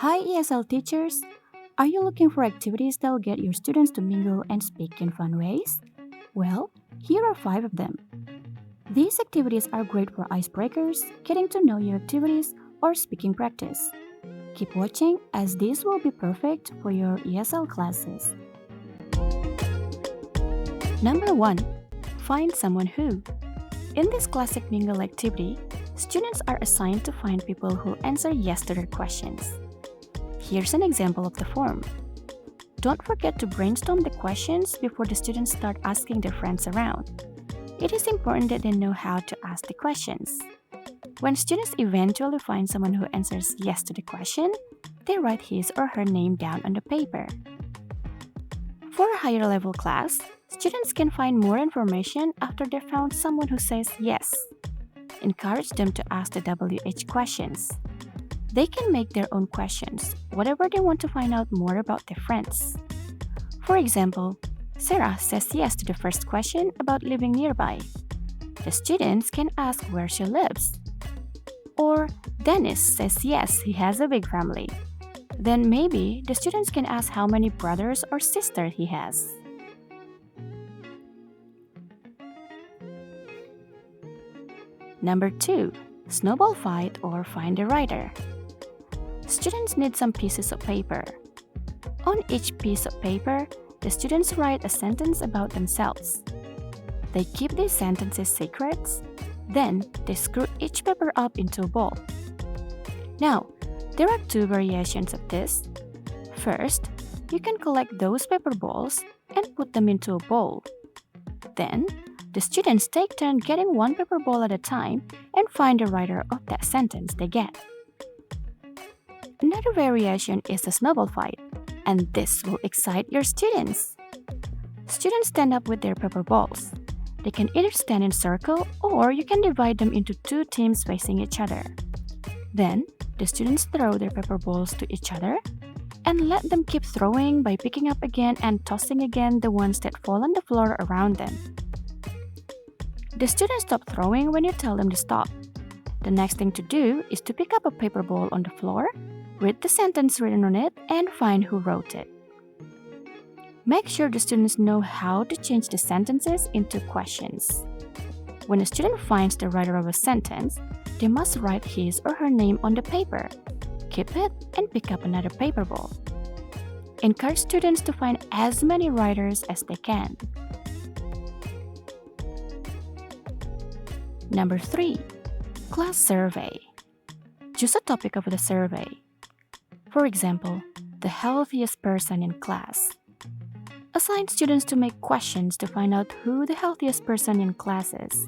Hi ESL teachers! Are you looking for activities that will get your students to mingle and speak in fun ways? Well, here are 5 of them. These activities are great for icebreakers, getting to know you activities, or speaking practice. Keep watching as these will be perfect for your ESL classes. Number 1. Find someone who. In this classic mingle activity, students are assigned to find people who answer yes to their questions. Here's an example of the form. Don't forget to brainstorm the questions before the students start asking their friends around. It is important that they know how to ask the questions. When students eventually find someone who answers yes to the question, they write his or her name down on the paper. For a higher level class, students can find more information after they found someone who says yes. Encourage them to ask the WH questions. They can make their own questions, whatever they want to find out more about their friends. For example, Sarah says yes to the first question about living nearby. The students can ask where she lives. Or Dennis says yes, he has a big family. Then maybe the students can ask how many brothers or sisters he has. Number 2. Snowball fight or find a writer. Students need some pieces of paper. On each piece of paper, the students write a sentence about themselves. They keep these sentences secrets, then they screw each paper up into a ball. Now, there are 2 variations of this. First, you can collect those paper balls and put them into a bowl. Then, the students take turn getting one paper ball at a time and find the writer of that sentence they get. Another variation is the snowball fight, and this will excite your students. Students stand up with their paper balls. They can either stand in a circle or you can divide them into 2 teams facing each other. Then, the students throw their paper balls to each other and let them keep throwing by picking up again and tossing again the ones that fall on the floor around them. The students stop throwing when you tell them to stop. The next thing to do is to pick up a paper ball on the floor, read the sentence written on it, and find who wrote it. Make sure the students know how to change the sentences into questions. When a student finds the writer of a sentence, they must write his or her name on the paper, keep it, and pick up another paper ball. Encourage students to find as many writers as they can. Number 3. Class survey. Choose a topic of the survey. For example, the healthiest person in class. Assign students to make questions to find out who the healthiest person in class is.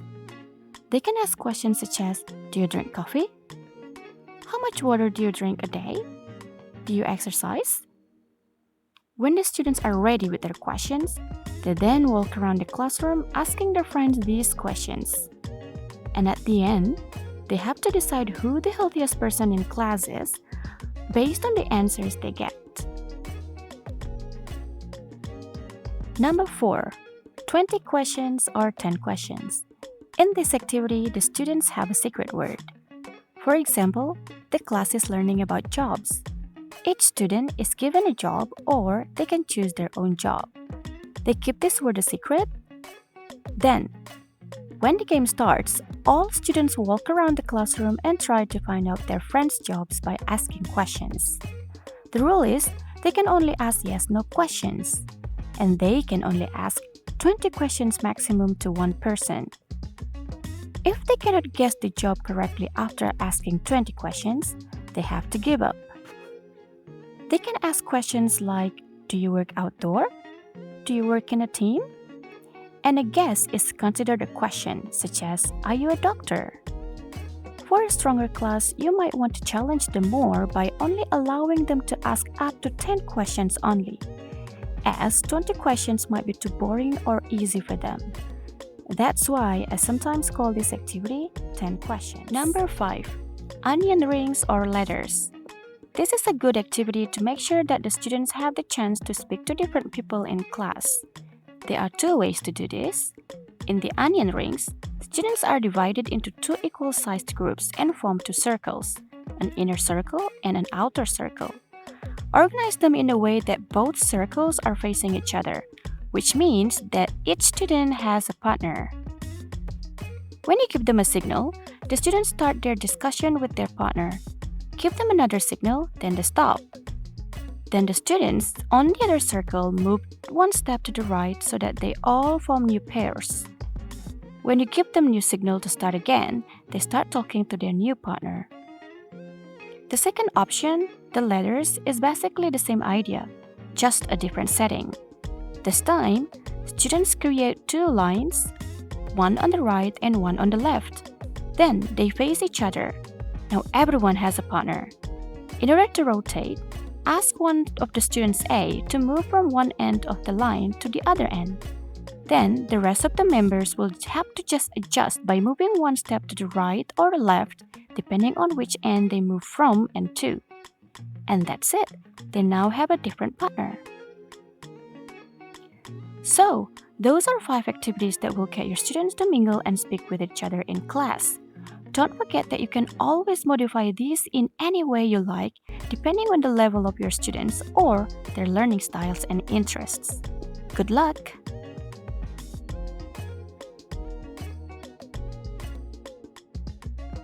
They can ask questions such as, do you drink coffee? How much water do you drink a day? Do you exercise? When the students are ready with their questions, they then walk around the classroom asking their friends these questions. And at the end, they have to decide who the healthiest person in class is based on the answers they get. Number 4. 20 questions or 10 questions. In this activity, the students have a secret word. For example, the class is learning about jobs. Each student is given a job or they can choose their own job. They keep this word a secret. Then, when the game starts, all students walk around the classroom and try to find out their friends' jobs by asking questions. The rule is they can only ask yes/no questions, and they can only ask 20 questions maximum to one person. If they cannot guess the job correctly after asking 20 questions, they have to give up. They can ask questions like, do you work outdoor? Do you work in a team? And a guess is considered a question, such as, are you a doctor? For a stronger class, you might want to challenge them more by only allowing them to ask up to 10 questions only, as 20 questions might be too boring or easy for them. That's why I sometimes call this activity 10 questions. Number 5. Onion rings or letters. This is a good activity to make sure that the students have the chance to speak to different people in class. There are 2 ways to do this. In the onion rings, students are divided into 2 equal-sized groups and form 2 circles, an inner circle and an outer circle. Organize them in a way that both circles are facing each other, which means that each student has a partner. When you give them a signal, the students start their discussion with their partner. Give them another signal, then they stop. Then the students on the other circle move one step to the right so that they all form new pairs. When you give them a new signal to start again, they start talking to their new partner. The second option, the letters, is basically the same idea, just a different setting. This time, students create two lines, one on the right and one on the left. Then they face each other. Now everyone has a partner. In order to rotate, ask one of the students A to move from one end of the line to the other end. Then the rest of the members will have to just adjust by moving one step to the right or the left, depending on which end they move from and to. And that's it. They now have a different partner. So, those are 5 activities that will get your students to mingle and speak with each other in class. Don't forget that you can always modify these in any way you like, depending on the level of your students or their learning styles and interests. Good luck!